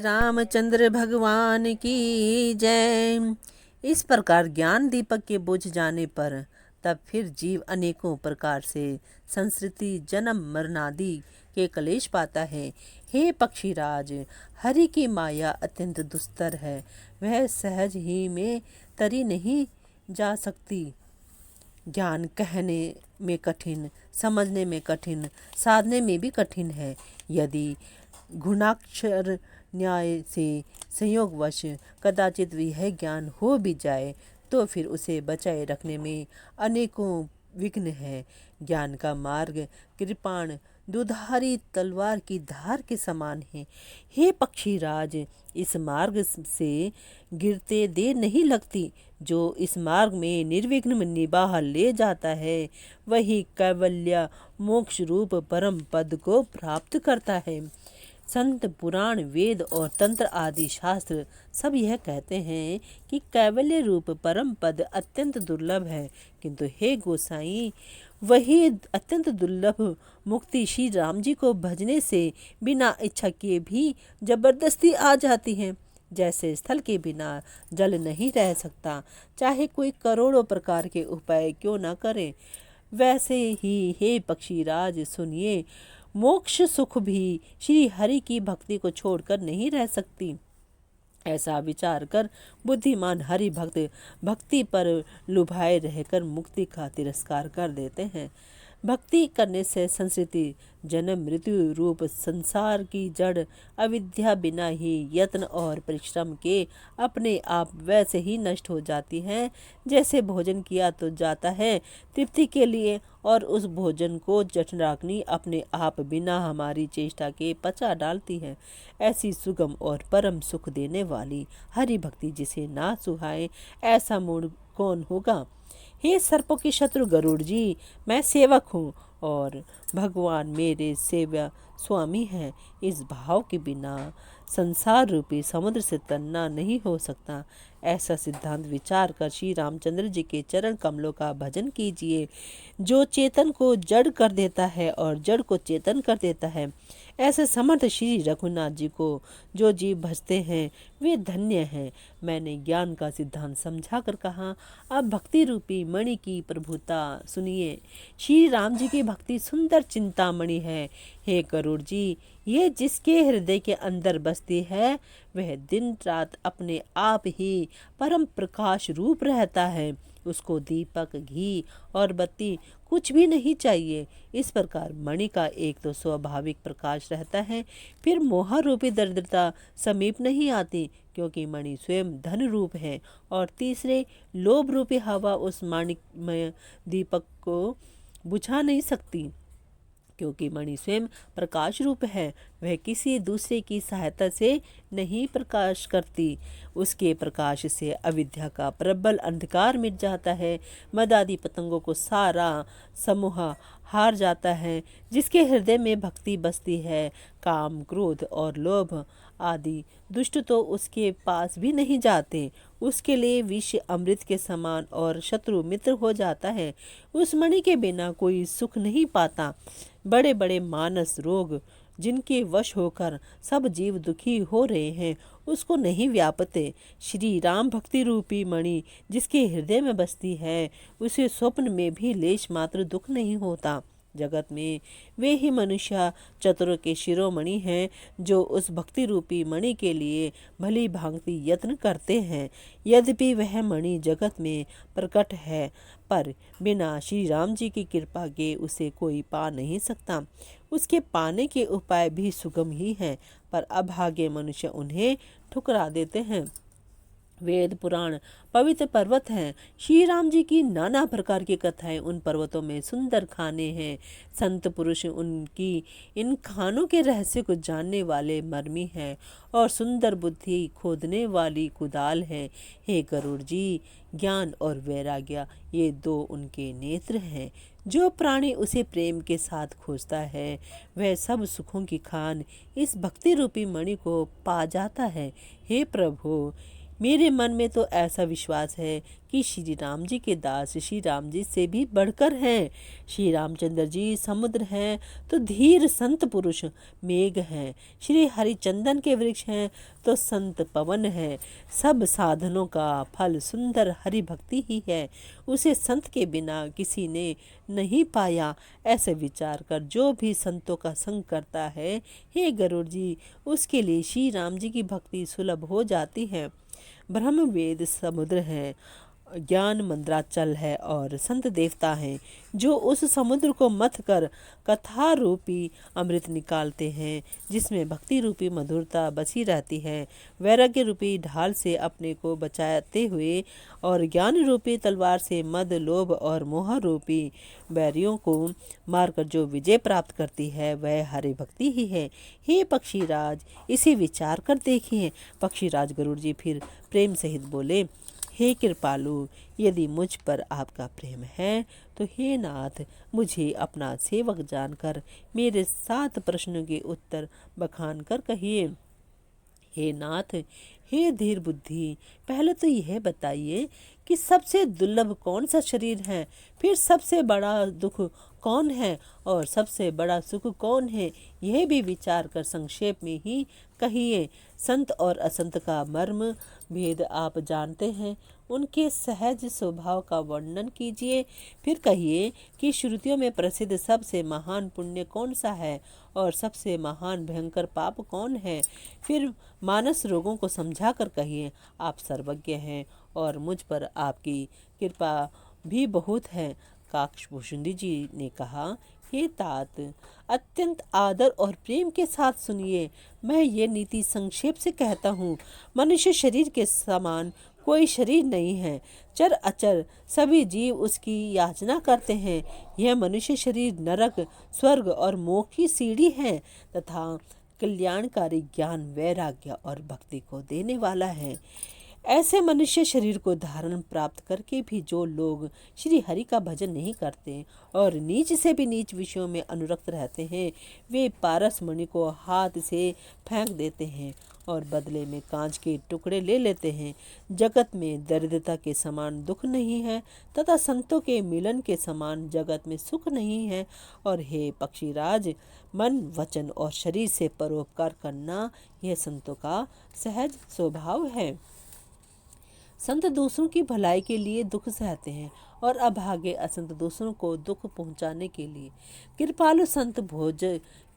रामचंद्र भगवान की जय। इस प्रकार ज्ञान दीपक के बुझ जाने पर तब फिर जीव अनेकों प्रकार से संस्कृति जन्म मरणादि के कलेश पाता है। हे पक्षीराज, हरि की माया अत्यंत दुस्तर है, वह सहज ही में तरी नहीं जा सकती। ज्ञान कहने में कठिन, समझने में कठिन, साधने में भी कठिन है। यदि गुणाक्षर न्याय से संयोगवश कदाचित यह ज्ञान हो भी जाए तो फिर उसे बचाए रखने में अनेकों विघ्न है। ज्ञान का मार्ग कृपाण दुधारी तलवार की धार के समान है। हे पक्षीराज, इस मार्ग से गिरते देर नहीं लगती। जो इस मार्ग में निर्विघ्न निबाह ले जाता है वही कैवल्य मोक्ष रूप परम पद को प्राप्त करता है। संत पुराण वेद और तंत्र आदि शास्त्र सब यह कहते हैं कि कैवल्य रूप परम पद अत्यंत दुर्लभ है, किंतु हे गोसाई, वही अत्यंत दुर्लभ मुक्ति श्री राम जी को भजने से बिना इच्छा किए भी जबरदस्ती आ जाती है। जैसे स्थल के बिना जल नहीं रह सकता, चाहे कोई करोड़ों प्रकार के उपाय क्यों न करे, वैसे ही हे पक्षीराज सुनिए, मोक्ष सुख भी श्री हरि की भक्ति को छोड़कर नहीं रह सकती। ऐसा विचार कर बुद्धिमान हरि भक्त भक्ति पर लुभाए रहकर मुक्ति का तिरस्कार कर देते हैं। भक्ति करने से संस्कृति जन्म मृत्यु रूप संसार की जड़ अविद्या बिना ही यत्न और परिश्रम के अपने आप वैसे ही नष्ट हो जाती है जैसे भोजन किया तो जाता है तृप्ति के लिए, और उस भोजन को जठराग्नि अपने आप बिना हमारी चेष्टा के पचा डालती है। ऐसी सुगम और परम सुख देने वाली हरि भक्ति जिसे ना सुहाए, ऐसा मूड कौन होगा। हे सर्पों के शत्रु गरुड़ जी, मैं सेवक हूँ और भगवान मेरे सेव्य स्वामी हैं। इस भाव के बिना संसार रूपी समुद्र से तरना नहीं हो सकता। ऐसा सिद्धांत विचार कर श्री रामचंद्र जी के चरण कमलों का भजन कीजिए। जो चेतन को जड़ कर देता है और जड़ को चेतन कर देता है, ऐसे समर्थ श्री रघुनाथ जी को जो जीव भजते हैं वे धन्य हैं। मैंने ज्ञान का सिद्धांत समझा कर कहा, अब भक्ति रूपी मणि की प्रभुता सुनिए। श्री राम जी की भक्ति सुंदर चिंतामणि है। हे गरुड़ जी, ये जिसके हृदय के अंदर बसती है वह दिन रात अपने आप ही परम प्रकाश रूप रहता है। उसको दीपक, घी और बत्ती कुछ भी नहीं चाहिए। इस प्रकार मणि का एक तो स्वाभाविक प्रकाश रहता है, फिर मोह रूपी दरिद्रता समीप नहीं आती क्योंकि मणि स्वयं धन रूप है, और तीसरे लोभ रूपी हवा उस माणिकमय दीपक को बुझा नहीं सकती क्योंकि मणि स्वयं प्रकाश रूप है। वह किसी दूसरे की सहायता से नहीं प्रकाश करती। उसके प्रकाश से अविद्या का प्रबल अंधकार मिट जाता है, मद आदि पतंगों को सारा समूह हार जाता है। जिसके हृदय में भक्ति बसती है, काम क्रोध और लोभ आदि दुष्ट तो उसके पास भी नहीं जाते। उसके लिए विष अमृत के समान और शत्रु मित्र हो जाता है। उस मणि के बिना कोई सुख नहीं पाता। बड़े बड़े मानस रोग जिनके वश होकर सब जीव दुखी हो रहे हैं उसको नहीं व्यापते। श्री राम भक्ति रूपी मणि जिसके हृदय में बसती है उसे स्वप्न में भी लेश मात्र दुख नहीं होता। जगत में वे ही मनुष्य चतुर के शिरोमणि हैं जो उस भक्ति रूपी मणि के लिए भली भांति यत्न करते हैं। यद्यपि वह मणि जगत में प्रकट है, पर बिना श्री राम जी की कृपा के उसे कोई पा नहीं सकता। उसके पाने के उपाय भी सुगम ही हैं, पर अभागे मनुष्य उन्हें ठुकरा देते हैं। वेद पुराण पवित्र पर्वत हैं। श्री राम जी की नाना प्रकार की कथाएं उन पर्वतों में सुंदर खाने हैं। संत पुरुष उनकी इन खानों के रहस्य को जानने वाले मर्मी हैं और सुंदर बुद्धि खोदने वाली कुदाल है। हे गरुड़ जी, ज्ञान और वैराग्य ये दो उनके नेत्र हैं। जो प्राणी उसे प्रेम के साथ खोजता है वह सब सुखों की खान इस भक्ति रूपी मणि को पा जाता है। हे प्रभु, मेरे मन में तो ऐसा विश्वास है कि श्री राम जी के दास श्री राम जी से भी बढ़कर हैं। श्री रामचंद्र जी समुद्र हैं तो धीर संत पुरुष मेघ हैं। श्री हरिचंदन के वृक्ष हैं तो संत पवन है। सब साधनों का फल सुंदर हरि भक्ति ही है। उसे संत के बिना किसी ने नहीं पाया। ऐसे विचार कर जो भी संतों का संग करता है, हे गरुड़ जी, उसके लिए श्री राम जी की भक्ति सुलभ हो जाती है। ब्रह्म वेद समुद्र है, ज्ञान मंद्राचल है और संत देवता हैं जो उस समुद्र को मथ कर कथा रूपी अमृत निकालते हैं, जिसमें भक्ति रूपी मधुरता बसी रहती है। वैराग्य रूपी ढाल से अपने को बचाते हुए और ज्ञान रूपी तलवार से मद लोभ और मोह रूपी बैरियों को मारकर जो विजय प्राप्त करती है, वह हरि भक्ति ही है। हे पक्षीराज, इसे विचार कर देखिए। पक्षीराज गरुड़ जी फिर प्रेम सहित बोले, हे कृपालु, यदि मुझ पर आपका प्रेम है तो हे नाथ, मुझे अपना सेवक जानकर मेरे 7 प्रश्नों के उत्तर बखान कर कहिए। हे नाथ, हे धीर बुद्धि, पहले तो यह बताइए कि सबसे दुर्लभ कौन सा शरीर है, फिर सबसे बड़ा दुख कौन है और सबसे बड़ा सुख कौन है, यह भी विचार कर संक्षेप में ही कहिए। संत और असंत का मर्म भेद आप जानते हैं, उनके सहज स्वभाव का वर्णन कीजिए। फिर कहिए कि श्रुतियों में प्रसिद्ध सबसे महान पुण्य कौन सा है और सबसे महान भयंकर पाप कौन है। फिर मानस रोगों को समझा कर कहिए। आप सर्वज्ञ हैं और मुझ पर आपकी कृपा भी बहुत है। काकभूषुंडी जी ने कहा, हे तात, अत्यंत आदर और प्रेम के साथ सुनिए। मैं ये नीति संक्षेप से कहता हूँ। मनुष्य शरीर के समान कोई शरीर नहीं है। चर अचर सभी जीव उसकी याचना करते हैं। यह मनुष्य शरीर नरक, स्वर्ग और मोक्ष की सीढ़ी है तथा कल्याणकारी ज्ञान, वैराग्य और भक्ति को देने वाला है। ऐसे मनुष्य शरीर को धारण प्राप्त करके भी जो लोग श्री हरि का भजन नहीं करते और नीच से भी नीच विषयों में अनुरक्त रहते हैं, वे पारस मणि को हाथ से फेंक देते हैं और बदले में कांच के टुकड़े ले लेते हैं। जगत में दरिद्रता के समान दुख नहीं है तथा संतों के मिलन के समान जगत में सुख नहीं है। और हे पक्षीराज, मन, वचन और शरीर से परोपकार करना यह संतों का सहज स्वभाव है। संत दूसरों की भलाई के लिए दुख सहते हैं और अभागे असंत दूसरों को दुख पहुंचाने के लिए। कृपालु संत भोज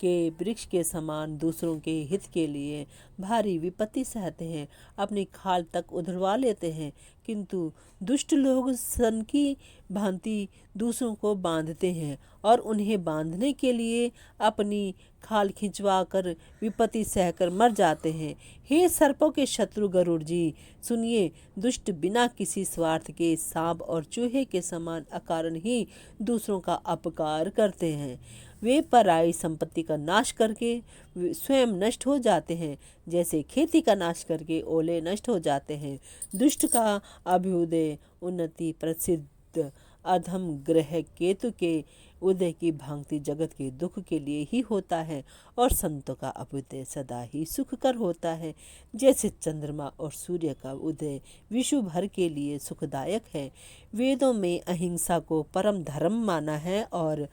के वृक्ष के समान दूसरों के हित के लिए भारी विपत्ति सहते हैं, अपनी खाल तक उधरवा लेते हैं, किंतु दुष्ट लोग सन की भांति दूसरों को बांधते हैं और उन्हें बांधने के लिए अपनी खाल खिंचवा कर विपत्ति सहकर मर जाते हैं। हे सर्पों के शत्रु गरुड़ जी, सुनिए। दुष्ट बिना किसी स्वार्थ के सांप और चूहे के समान अकारण ही दूसरों का अपकार करते हैं। वे पराई संपत्ति का नाश करके स्वयं नष्ट हो जाते हैं, जैसे खेती का नाश करके ओले नष्ट हो जाते हैं। दुष्ट का अभ्युदय उन्नति प्रसिद्ध अधम ग्रह केतु के उदय की भांति जगत के दुख के लिए ही होता है और संतों का अभ्युदय सदा ही सुखकर होता है। जैसे चंद्रमा और सूर्य का उदय विश्व भर के लिए सुखदायक है। वेदों में अहिंसा को परम धर्म माना है और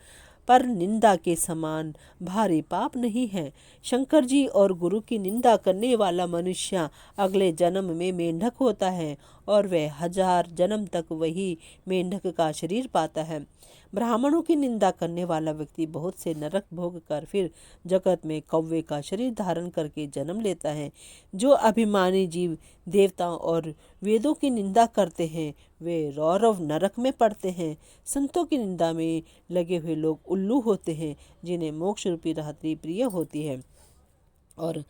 पर निंदा के समान भारी पाप नहीं है। शंकर जी और गुरु की निंदा करने वाला मनुष्य अगले जन्म में मेंढक होता है और वह 1000 जन्म तक वही मेंढक का शरीर पाता है। ब्राह्मणों की निंदा करने वाला व्यक्ति बहुत से नरक भोग कर फिर जगत में कौवे का शरीर धारण करके जन्म लेता है। जो अभिमानी जीव देवताओं और वेदों की निंदा करते हैं, वे रौरव नरक में पड़ते हैं। संतों की निंदा में लगे हुए लोग उल्लू होते हैं, जिन्हें मोक्ष रूपी रात्रि प्रिय होती है, और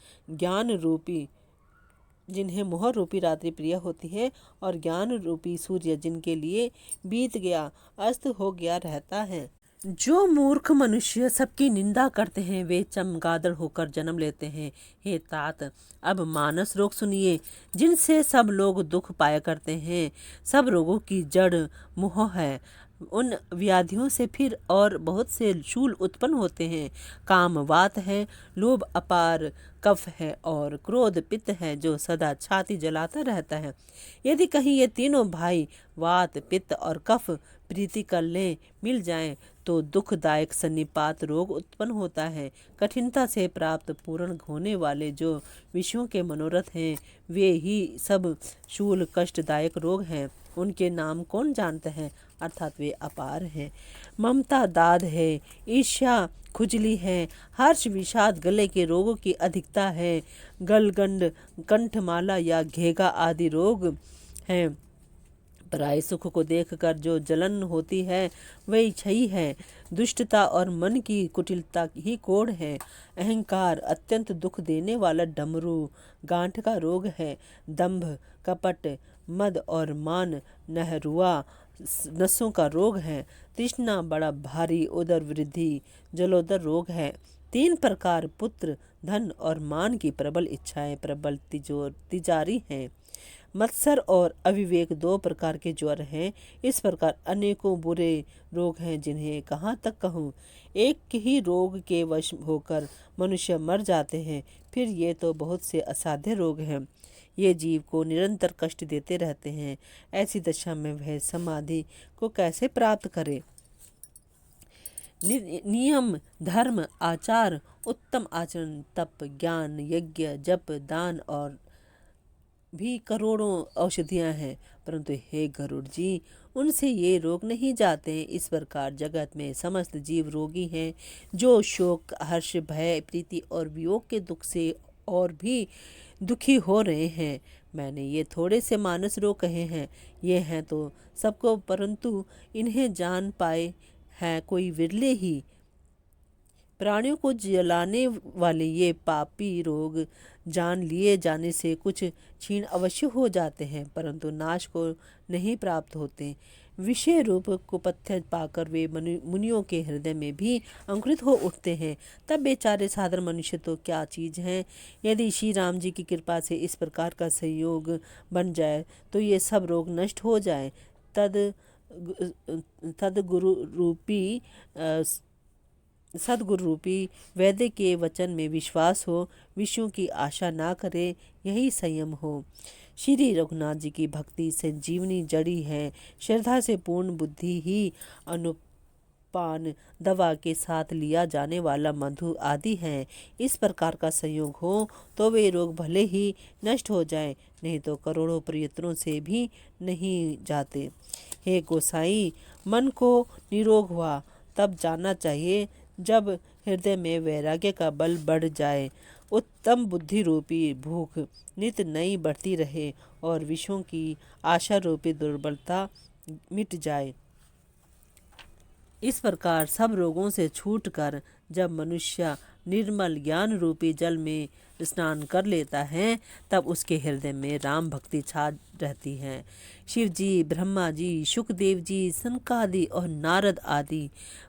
जिन्हें मोह रूपी रात्रि प्रिय होती है, और ज्ञान रूपी सूर्य जिनके लिए बीत गया अस्त हो गया रहता है। जो मूर्ख मनुष्य सबकी निंदा करते हैं, वे चमगादड़ होकर जन्म लेते हैं। हे तात, अब मानस रोग सुनिए, जिनसे सब लोग दुख पाया करते हैं। सब रोगों की जड़ मोह है। उन व्याधियों से फिर और बहुत से शूल उत्पन्न होते हैं। काम वात है, लोभ अपार कफ है और क्रोध पित्त है जो सदा छाती जलाता रहता है। यदि कहीं ये तीनों भाई वात पित्त और कफ प्रीति कर लें मिल जाएं तो दुखदायक सन्निपात रोग उत्पन्न होता है। कठिनता से प्राप्त पूर्ण होने वाले जो विषयों के मनोरथ हैं वे ही सब शूल कष्टदायक रोग हैं। उनके नाम कौन जानता है, अर्थात वे अपार हैं। ममता दाद है, ईर्ष्या खुजली है, हर्ष विषाद गले के रोगों की अधिकता है, गलगंड कंठमाला या घेगा आदि रोग हैं। पराये सुख को देखकर जो जलन होती है वही क्षयी है। दुष्टता और मन की कुटिलता ही कोढ़ है। अहंकार अत्यंत दुख देने वाला डमरू गांठ का रोग है। दंभ कपट मद और मान नहरुआ नसों का रोग है। तृष्णा बड़ा भारी उदर वृद्धि जलोदर रोग है। तीन प्रकार पुत्र धन और मान की प्रबल इच्छाएं प्रबल तिजारी हैं। मत्सर और अविवेक दो प्रकार के ज्वर हैं। इस प्रकार अनेकों बुरे रोग हैं जिन्हें कहाँ तक कहूँ। एक ही रोग के वश होकर मनुष्य मर जाते हैं, फिर ये तो बहुत से असाध्य रोग हैं। ये जीव को निरंतर कष्ट देते रहते हैं। ऐसी दशा में वह समाधि को कैसे प्राप्त करे। नियम धर्म आचार उत्तम आचरण तप ज्ञान यज्ञ जप दान और भी करोड़ों औषधियाँ हैं, परंतु हे गरुड़ जी उनसे ये रोग नहीं जाते। इस प्रकार जगत में समस्त जीव रोगी हैं, जो शोक हर्ष भय प्रीति और वियोग के दुख से और भी दुखी हो रहे हैं। मैंने ये थोड़े से मानस रोग कहे हैं, ये हैं तो सबको, परंतु इन्हें जान पाए हैं कोई विरले ही। प्राणियों को जलाने वाले ये पापी रोग जान लिए जाने से कुछ क्षीण अवश्य हो जाते हैं, परंतु नाश को नहीं प्राप्त होते। विषय रूप कुपथ्य पाकर वे मुनियों के हृदय में भी अंकुरित हो उठते हैं। तब बेचारे साधारण मनुष्य तो क्या चीज़ हैं। यदि श्री राम जी की कृपा से इस प्रकार का संयोग बन जाए तो ये सब रोग नष्ट हो जाए। तद गुरु रूपी सदगुरु रूपी वैद्य के वचन में विश्वास हो, विषयों की आशा ना करे, यही संयम हो। श्री रघुनाथ जी की भक्ति संजीवनी जड़ी है। श्रद्धा से पूर्ण बुद्धि ही अनुपान दवा के साथ लिया जाने वाला मधु आदि है। इस प्रकार का संयोग हो तो वे रोग भले ही नष्ट हो जाए, नहीं तो करोड़ों प्रयत्नों से भी नहीं जाते। हे गोसाई, मन को निरोग हुआ तब जानना चाहिए जब हृदय में वैराग्य का बल बढ़ जाए, उत्तम बुद्धि रूपी भूख नित नई बढ़ती रहे और विषयों की आशा रूपी दुर्बलता मिट जाए। इस प्रकार सब रोगों से छूटकर जब मनुष्य निर्मल ज्ञान रूपी जल में स्नान कर लेता है तब उसके हृदय में राम भक्ति छा रहती है। शिव जी, ब्रह्मा जी, सुखदेव जी, सनकादि और नारद आदि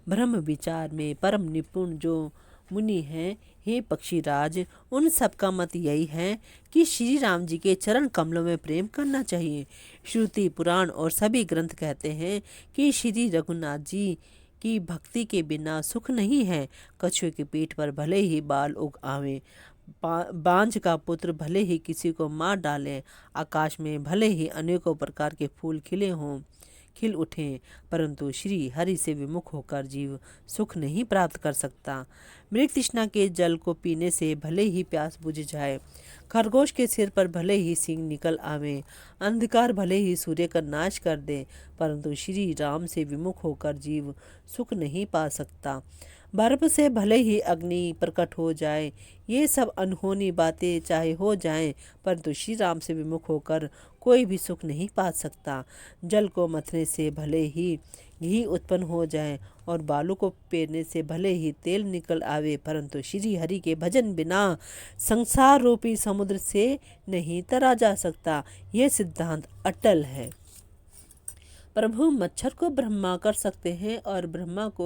ब्रह्म विचार में परम निपुण जो मुनि हैं, हे पक्षीराज, उन सब का मत यही है कि श्री राम जी के चरण कमलों में प्रेम करना चाहिए। श्रुति पुराण और सभी ग्रंथ कहते हैं कि श्री रघुनाथ जी की भक्ति के बिना सुख नहीं है। कछुए की पीठ पर भले ही बाल उग आवे, बांझ का पुत्र भले ही किसी को मार डाले, आकाश में भले ही अनेकों प्रकार के फूल खिल उठें, परंतु श्री हरि से विमुख होकर जीव सुख नहीं प्राप्त कर सकता। मृग तृष्णा के जल को पीने से भले ही प्यास बुझ जाए, खरगोश के सिर पर भले ही सींग निकल आवे, अंधकार भले ही सूर्य का नाश कर दे, परंतु श्री राम से विमुख होकर जीव सुख नहीं पा सकता। बर्फ से भले ही अग्नि प्रकट हो जाए, ये सब अनहोनी बातें चाहे हो जाएं, परंतु श्री राम से विमुख होकर कोई भी सुख नहीं पा सकता। जल को मथने से भले ही घी उत्पन्न हो जाए और बालू को पेरने से भले ही तेल निकल आवे, परंतु श्री हरि के भजन बिना संसार रूपी समुद्र से नहीं तरा जा सकता। यह सिद्धांत अटल है। प्रभु मच्छर को ब्रह्मा कर सकते हैं और ब्रह्मा को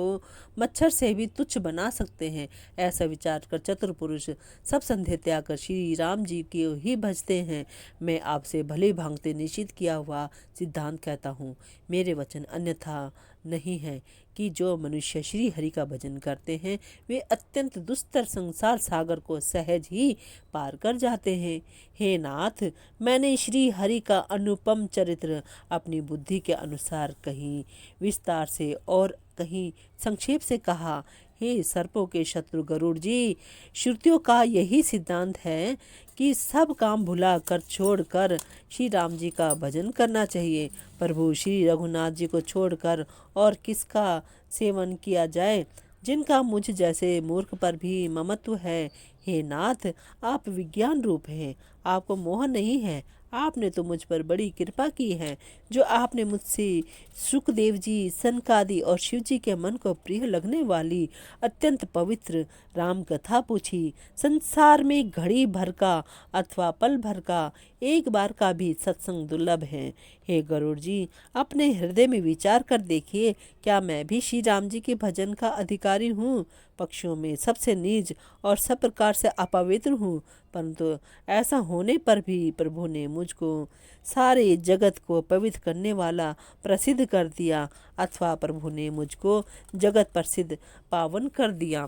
मच्छर से भी तुच्छ बना सकते हैं। ऐसा विचार कर चतुर पुरुष सब संदेह त्याग कर श्री राम जी को ही भजते हैं। मैं आपसे भले भांति निश्चित किया हुआ सिद्धांत कहता हूँ, मेरे वचन अन्यथा नहीं है कि जो मनुष्य श्री हरि का भजन करते हैं वे अत्यंत दुस्तर संसार सागर को सहज ही पार कर जाते हैं। हे नाथ, मैंने श्री हरि का अनुपम चरित्र अपनी बुद्धि के अनुसार कहीं विस्तार से और कहीं संक्षेप से कहा। हे सर्पों के शत्रु गरुड़ जी, श्रुतियों का यही सिद्धांत है कि सब काम भुला कर छोड़कर श्री राम जी का भजन करना चाहिए। प्रभु श्री रघुनाथ जी को छोड़कर और किसका सेवन किया जाए, जिनका मुझ जैसे मूर्ख पर भी ममत्व है। हे नाथ, आप विज्ञान रूप हैं, आपको मोह नहीं है। आपने तो मुझ पर बड़ी कृपा की है, जो आपने मुझसे सुखदेव जी, सनकादि और शिव जी के मन को प्रिय लगने वाली अत्यंत पवित्र राम कथा पूछी। संसार में घड़ी भर का अथवा पल भर का एक बार का भी सत्संग दुर्लभ है। हे गरुड़ जी, अपने हृदय में विचार कर देखिए, क्या मैं भी श्री राम जी के भजन का अधिकारी हूँ? पक्षियों में सबसे नीच और सब प्रकार से अपवित्र हूँ, परंतु ऐसा होने पर भी प्रभु ने मुझको सारे जगत को पवित्र करने वाला प्रसिद्ध कर दिया, अथवा प्रभु ने मुझको जगत प्रसिद्ध पावन कर दिया।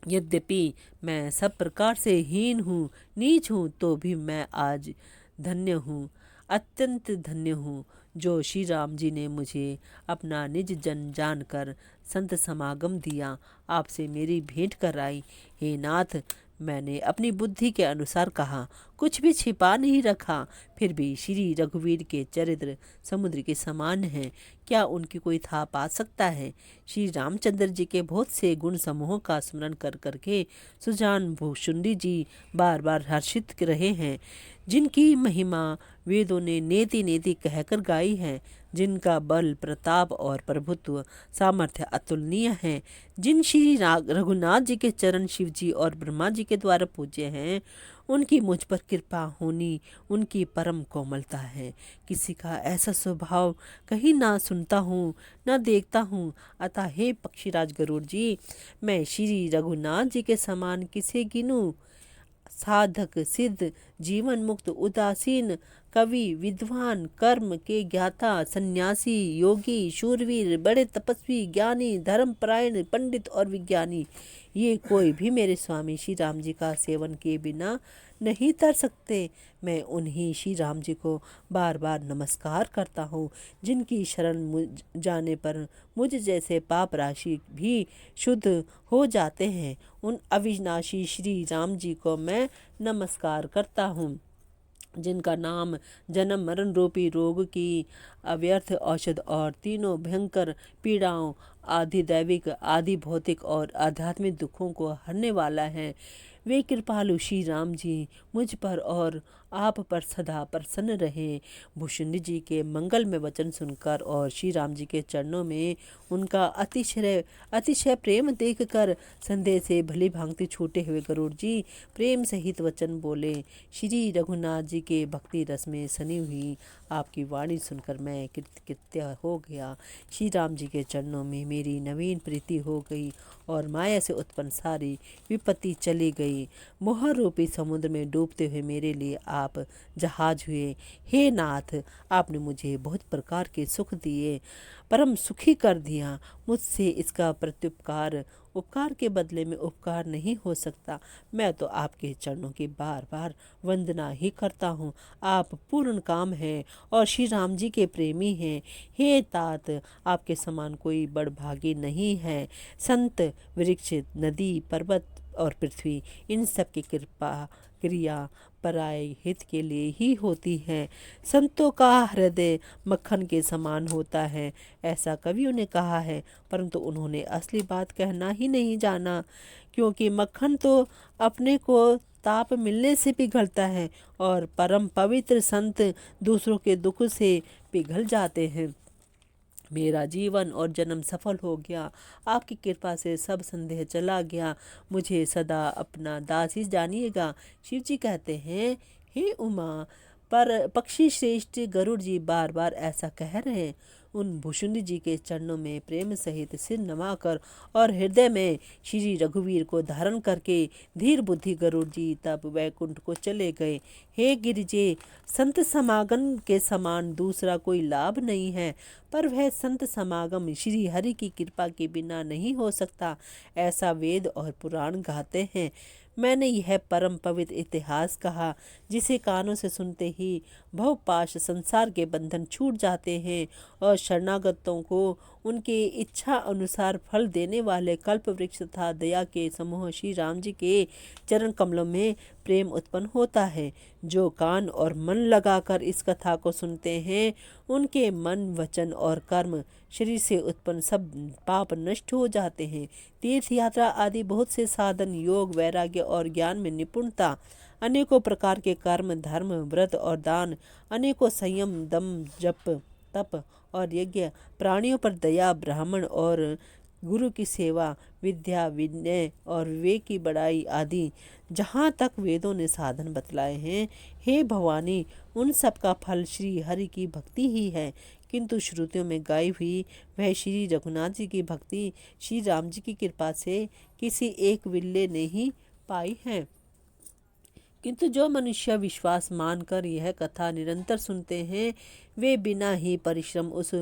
यद्यपि मैं सब प्रकार से हीन हूँ, नीच हूँ, तो भी मैं आज धन्य हूँ, अत्यंत धन्य हूँ, जो श्री राम जी ने मुझे अपना निज जन जानकर संत समागम दिया, आपसे मेरी भेंट कराई। हे नाथ, मैंने अपनी बुद्धि के अनुसार कहा, कुछ भी छिपा नहीं रखा। फिर भी श्री रघुवीर के चरित्र समुद्र के समान हैं, क्या उनकी कोई था पा सकता है? श्री रामचंद्र जी के बहुत से गुण समूहों का स्मरण कर करके सुजान भूषुंडी जी बार बार हर्षित रहे हैं, जिनकी महिमा वेदों ने नेति नेति कहकर गाई है, जिनका बल प्रताप और प्रभुत्व सामर्थ्य अतुलनीय है, जिन श्री रघुनाथ जी के चरण शिव जी और ब्रह्मा जी के द्वारा पूज्य हैं, उनकी मुझ पर कृपा होनी उनकी परम कोमलता है। किसी का ऐसा स्वभाव कहीं ना सुनता हूँ ना देखता हूँ। अतः हे पक्षीराज गरुड़ जी, मैं श्री रघुनाथ जी के समान किसे गिनूं? साधक, सिद्ध, जीवन मुक्त, उदासीन, कवि, विद्वान, कर्म के ज्ञाता, सन्यासी, योगी, शूरवीर, बड़े तपस्वी, ज्ञानी, धर्मपरायण, पंडित और विज्ञानी, ये कोई भी मेरे स्वामी श्री राम जी का सेवन किए बिना नहीं तर सकते। मैं उन्हीं श्री राम जी को बार बार नमस्कार करता हूँ, जिनकी शरण मुझ जाने पर मुझ जैसे पाप राशि भी शुद्ध हो जाते हैं। उन अविनाशी श्री राम जी को मैं नमस्कार करता हूँ, जिनका नाम जन्म मरण रूपी रोग की अव्यर्थ औषध और तीनों भयंकर पीड़ाओं, आदि दैविक, आदि भौतिक और आध्यात्मिक दुखों को हरने वाला है। वे कृपालु श्री राम जी मुझ पर और आप पर सदा प्रसन्न रहें। भूषुंडी जी के मंगल में वचन सुनकर और श्री राम जी के चरणों में उनका अतिशय प्रेम देखकर संदेह से भली भांति छूटे हुए गरुड़ जी प्रेम सहित वचन बोले। श्री रघुनाथ जी के भक्ति रस में सनी हुई आपकी वाणी सुनकर मैं कृतकृत्य हो गया। श्री राम जी के चरणों में मेरी नवीन प्रीति हो गई और माया से उत्पन्न सारी विपत्ति चली गई। मोह रूपी समुद्र में डूबते हुए मेरे लिए आप जहाज हुए। हे नाथ, आपने मुझे बहुत प्रकार के सुख दिए, परम सुखी कर दिया। मुझसे इसका प्रत्युपकार उपकार के बदले में उपकार नहीं हो सकता। मैं तो आपके चरणों की बार बार वंदना ही करता हूँ। आप पूर्ण काम हैं और श्री राम जी के प्रेमी हैं। हे तात, आपके समान कोई बड़भागी नहीं है। संत, वृक्ष, नदी, पर्वत और पृथ्वी, इन सब की कृपा क्रिया पराय हित के लिए ही होती है। संतों का हृदय मक्खन के समान होता है, ऐसा कवियों ने कहा है, परंतु उन्होंने असली बात कहना ही नहीं जाना, क्योंकि मक्खन तो अपने को ताप मिलने से पिघलता है और परम पवित्र संत दूसरों के दुख से पिघल जाते हैं। मेरा जीवन और जन्म सफल हो गया। आपकी कृपा से सब संदेह चला गया। मुझे सदा अपना दास ही जानिएगा। शिव जी कहते हैं, हे उमा, पर पक्षी श्रेष्ठ गरुड़ जी बार बार ऐसा कह रहे हैं। उन भुषुंडी जी के चरणों में प्रेम सहित सिर नवाकर और हृदय में श्री रघुवीर को धारण करके धीर बुद्धि गरुड़ जी तब वैकुंठ को चले गए। हे गिरिजे, संत समागम के समान दूसरा कोई लाभ नहीं है, पर वह संत समागम श्री हरि की कृपा के बिना नहीं हो सकता, ऐसा वेद और पुराण गाते हैं। मैंने यह परम पवित्र इतिहास कहा, जिसे कानों से सुनते ही भवपाश संसार के बंधन छूट जाते हैं और शरणागतों को उनके इच्छा अनुसार फल देने वाले कल्प वृक्ष तथा दया के समूह श्री राम जी के चरण कमलों में प्रेम उत्पन्न होता है। जो कान और मन लगाकर इस कथा को सुनते हैं, उनके मन, वचन और कर्म, शरीर से उत्पन्न सब पाप नष्ट हो जाते हैं। तीर्थ यात्रा आदि बहुत से साधन, योग, वैराग्य और ज्ञान में निपुणता, अनेकों प्रकार के कर्म, धर्म, व्रत और दान, अनेकों संयम, दम, जप, तप और यज्ञ, प्राणियों पर दया, ब्राह्मण और गुरु की सेवा, विद्या, विनय और विवेक की बड़ाई आदि जहाँ तक वेदों ने साधन बतलाए हैं, हे भवानी, उन सब का फल श्री हरि की भक्ति ही है। किंतु श्रुतियों में गाई हुई वह श्री रघुनाथ जी की भक्ति श्री राम जी की कृपा से किसी एक विरले ने ही पाई है। किंतु जो मनुष्य विश्वास मानकर यह कथा निरंतर सुनते हैं, वे बिना ही परिश्रम उस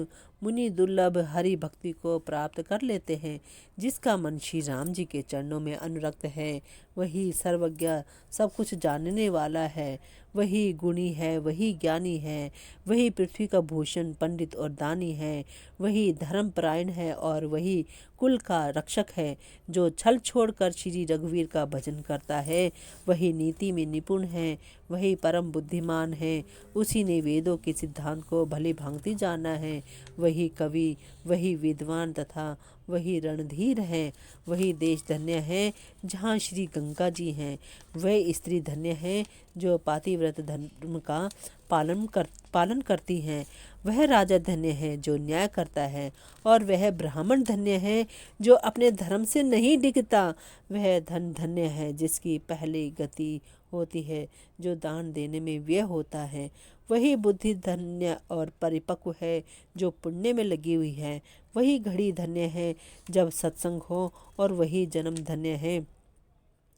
मुनि दुर्लभ हरि भक्ति को प्राप्त कर लेते हैं। जिसका मन श्री राम जी के चरणों में अनुरक्त है, वही सर्वज्ञ, सब कुछ जानने वाला है, वही गुणी है, वही ज्ञानी है, वही पृथ्वी का भूषण, पंडित और दानी है, वही धर्मपरायण है और वही कुल का रक्षक है। जो छल छोड़कर श्री रघुवीर का भजन करता है, वही नीति में निपुण है, वही परम बुद्धिमान है, उसी ने वेदों के सिद्धांत को भली भांति जाना है, वही कवि, वही विद्वान तथा वही रणधीर है। वही देश धन्य है जहाँ श्री गंगा जी हैं, वह स्त्री धन्य है जो पातिव्रत धर्म का पालन करती हैं, वह राजा धन्य है जो न्याय करता है, और वह ब्राह्मण धन्य है जो अपने धर्म से नहीं डिगता, वह धन धन्य है जिसकी पहली गति होती है, जो दान देने में व्यय होता है, वही बुद्धि धन्य और परिपक्व है जो पुण्य में लगी हुई है, वही घड़ी धन्य है जब सत्संग हो, और वही जन्म धन्य है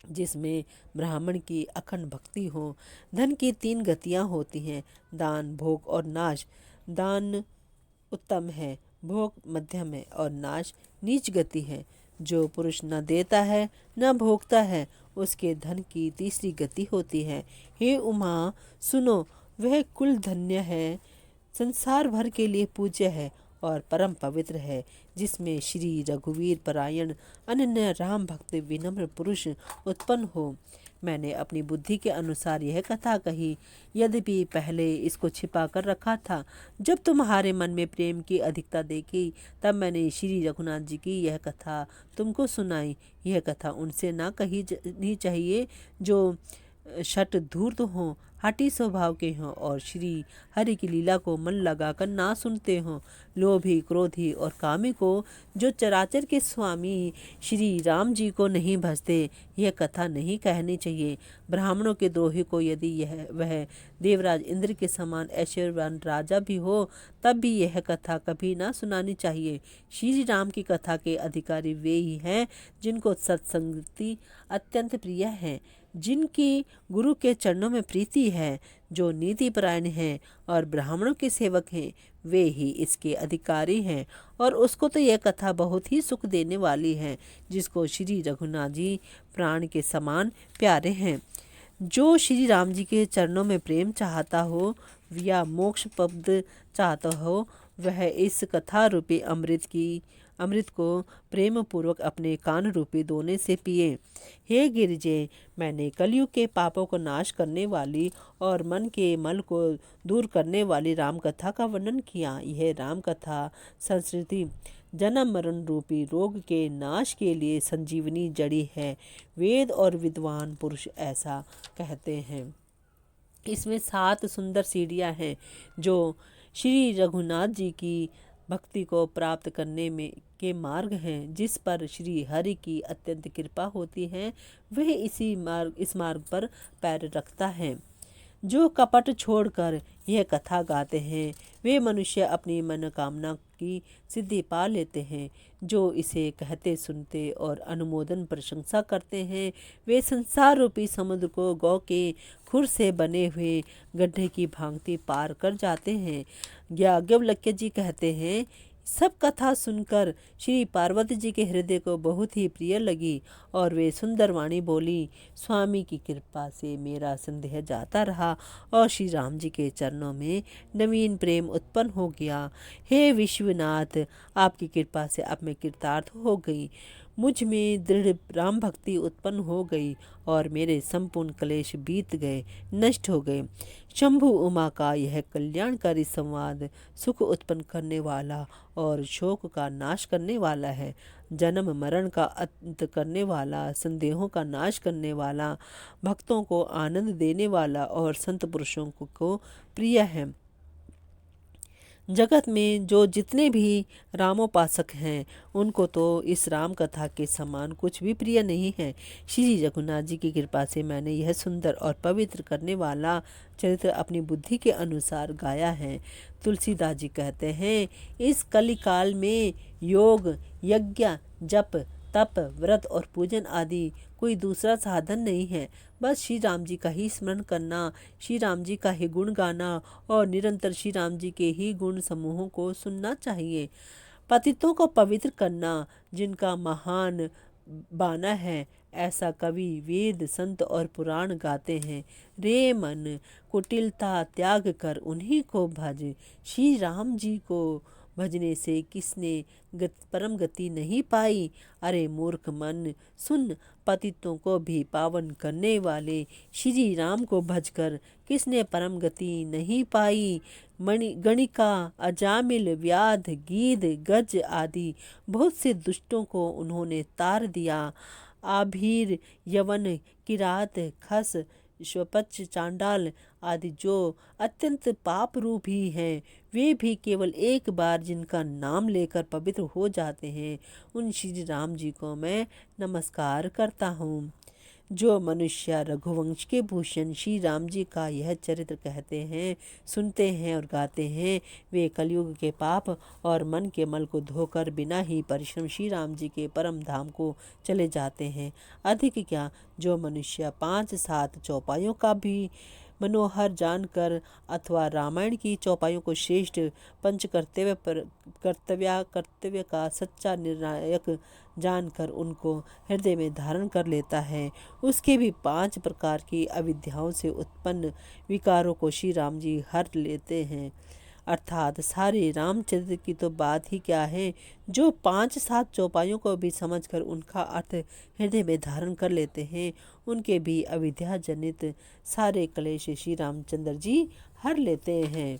जिसमें ब्राह्मण की अखंड भक्ति हो। धन की 3 गतियाँ होती हैं, दान, भोग और नाश। दान उत्तम है, भोग मध्यम है और नाश नीच गति है। जो पुरुष न देता है न भोगता है, उसके धन की तीसरी गति होती है। हे उमा, सुनो, वह कुल धन्य है, संसार भर के लिए पूज्य है और परम पवित्र है, जिसमें श्री रघुवीर परायण अनन्य राम भक्त विनम्र पुरुष उत्पन्न हो। मैंने अपनी बुद्धि के अनुसार यह कथा कही, यद्यपि पहले इसको छिपा कर रखा था। जब तुम्हारे मन में प्रेम की अधिकता देखी, तब मैंने श्री रघुनाथ जी की यह कथा तुमको सुनाई। यह कथा उनसे ना कही नहीं चाहिए जो शठ धूर्त हों, हठी स्वभाव के हों और श्री हरि की लीला को मन लगाकर ना सुनते हों, लोभी, क्रोधी और कामी को, जो चराचर के स्वामी श्री राम जी को नहीं भजते, यह कथा नहीं कहनी चाहिए। ब्राह्मणों के द्रोही को यदि वह देवराज इंद्र के समान ऐश्वर्यवान राजा भी हो, तब भी यह कथा कभी ना सुनानी चाहिए। श्री राम की कथा के अधिकारी वे ही हैं जिनको सत्संगति अत्यंत प्रिय है, जिनकी गुरु के चरणों में प्रीति है, जो नीति परायण हैं और ब्राह्मणों के सेवक हैं, वे ही इसके अधिकारी हैं। और उसको तो यह कथा बहुत ही सुख देने वाली है, जिसको श्री रघुनाथ जी प्राण के समान प्यारे हैं। जो श्री राम जी के चरणों में प्रेम चाहता हो या मोक्ष पद चाहता हो, वह इस कथा रूपी अमृत को प्रेम पूर्वक अपने कान रूपी दोने से पिए। हे गिरिजे, मैंने कलयुग के पापों को नाश करने वाली और मन के मल को दूर करने वाली राम कथा का वर्णन किया। यह राम कथा संस्कृति जन्म मरण रूपी रोग के नाश के लिए संजीवनी जड़ी है। वेद और विद्वान पुरुष ऐसा कहते हैं। इसमें 7 सुंदर सीढ़ियाँ हैं जो श्री रघुनाथ जी की भक्ति को प्राप्त करने में के मार्ग हैं, जिस पर श्री हरि की अत्यंत कृपा होती है, वह इस मार्ग पर पैर रखता है। जो कपट छोड़कर यह कथा गाते हैं, वे मनुष्य अपनी मनोकामना की सिद्धि पा लेते हैं। जो इसे कहते सुनते और अनुमोदन प्रशंसा करते हैं, वे संसार रूपी समुद्र को गौ के खुर से बने हुए गड्ढे की भांति पार कर जाते हैं। याज्ञवल्क्य जी कहते हैं, सब कथा सुनकर श्री पार्वती जी के हृदय को बहुत ही प्रिय लगी और वे सुंदर वाणी बोली। स्वामी की कृपा से मेरा संदेह जाता रहा और श्री राम जी के चरणों में नवीन प्रेम उत्पन्न हो गया। हे विश्वनाथ, आपकी कृपा से अब मैं कृतार्थ हो गई। मुझ में दृढ़ राम भक्ति उत्पन्न हो गई और मेरे संपूर्ण क्लेश बीत गए, नष्ट हो गए। शंभु उमा का यह कल्याणकारी संवाद सुख उत्पन्न करने वाला और शोक का नाश करने वाला है, जन्म मरण का अंत करने वाला, संदेहों का नाश करने वाला, भक्तों को आनंद देने वाला और संत पुरुषों को प्रिय है। जगत में जो जितने भी रामोपासक हैं, उनको तो इस राम कथा के समान कुछ भी प्रिय नहीं है। श्री रघुनाथ जी की कृपा से मैंने यह सुंदर और पवित्र करने वाला चरित्र अपनी बुद्धि के अनुसार गाया है। तुलसीदास जी कहते हैं, इस कलिकाल में योग, यज्ञ, जप, तप, व्रत और पूजन आदि कोई दूसरा साधन नहीं है। बस श्री राम जी का ही स्मरण करना, श्री राम जी का ही गुण गाना और निरंतर श्री राम जी के ही गुण समूहों को सुनना चाहिए। पतितों को पवित्र करना जिनका महान बाना है, ऐसा कवि, वेद, संत और पुराण गाते हैं। रे मन, कुटिलता त्याग कर उन्हीं को भज। श्री राम जी को भजने से किसने परम गति नहीं पाई। अरे मूर्ख मन, सुन, पतितों को भी पावन करने वाले श्री राम को भजकर किसने परम गति नहीं पाई। गणिका, अजामिल, व्याध, गीध, गज आदि बहुत से दुष्टों को उन्होंने तार दिया। आभीर, यवन, किरात, खस, स्वपच, चांडाल आदि जो अत्यंत पाप रूप ही हैं, वे भी केवल एक बार जिनका नाम लेकर पवित्र हो जाते हैं, उन श्री राम जी को मैं नमस्कार करता हूँ। जो मनुष्य रघुवंश के भूषण श्री राम जी का यह चरित्र कहते हैं, सुनते हैं और गाते हैं, वे कलयुग के पाप और मन के मल को धोकर बिना ही परिश्रम श्री राम जी के परम धाम को चले जाते हैं। अधिक क्या, जो मनुष्य 5-7 चौपाइयों का भी मनोहर जानकर अथवा रामायण की चौपाइयों को श्रेष्ठ पंच कर्तव्य का सच्चा निर्णायक जानकर उनको हृदय में धारण कर लेता है, उसके भी 5 प्रकार की अविद्याओं से उत्पन्न विकारों को श्री राम जी हर लेते हैं। अर्थात सारे रामचरित्र की तो बात ही क्या है, जो 5-7 चौपाइयों को भी समझकर उनका अर्थ हृदय में धारण कर लेते हैं, उनके भी अविद्या जनित सारे क्लेश श्री रामचंद्र जी हर लेते हैं।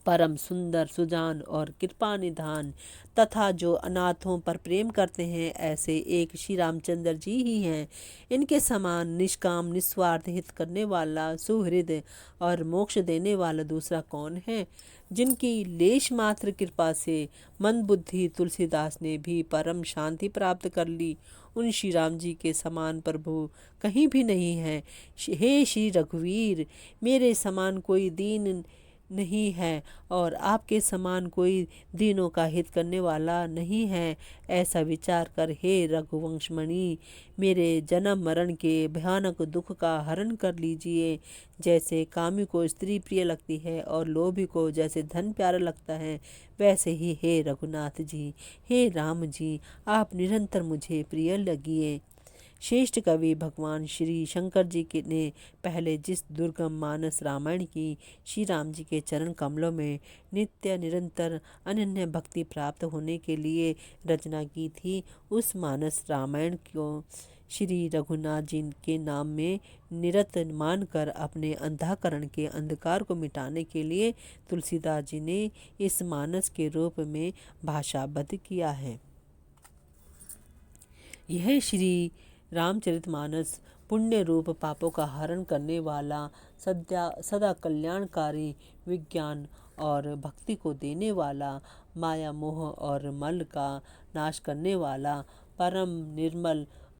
परम सुंदर, सुजान और कृपा निधान तथा जो अनाथों पर प्रेम करते हैं, ऐसे एक श्री रामचंद्र जी ही हैं। इनके समान निष्काम, निस्वार्थ हित करने वाला, सुहृद और मोक्ष देने वाला दूसरा कौन है। जिनकी लेश मात्र कृपा से मंद बुद्धि तुलसीदास ने भी परम शांति प्राप्त कर ली, उन श्री राम जी के समान प्रभु कहीं भी नहीं है। हे श्री रघुवीर, मेरे समान कोई दीन नहीं है और आपके समान कोई दीनों का हित करने वाला नहीं है। ऐसा विचार कर हे रघुवंशमणि, मेरे जन्म मरण के भयानक दुख का हरण कर लीजिए। जैसे कामी को स्त्री प्रिय लगती है और लोभी को जैसे धन प्यारा लगता है, वैसे ही हे रघुनाथ जी, हे राम जी, आप निरंतर मुझे प्रिय लगिए। श्रेष्ठ कवि भगवान श्री शंकर जी ने पहले जिस दुर्गम मानस रामायण की श्री राम जी के चरण कमलों में नित्य निरंतर अनन्य भक्ति प्राप्त होने के लिए रचना की थी, उस मानस रामायण को श्री रघुनाथ जी के नाम में निरत मानकर अपने अंधःकरण के अंधकार को मिटाने के लिए तुलसीदास जी ने इस मानस के रूप में भाषाबद्ध किया है। यह श्री रामचरितमानस पुण्य रूप पापों का हरण करने वाला, सदा कल्याणकारी, विज्ञान और भक्ति को देने वाला, माया मोह और मल का नाश करने वाला, परम निर्मल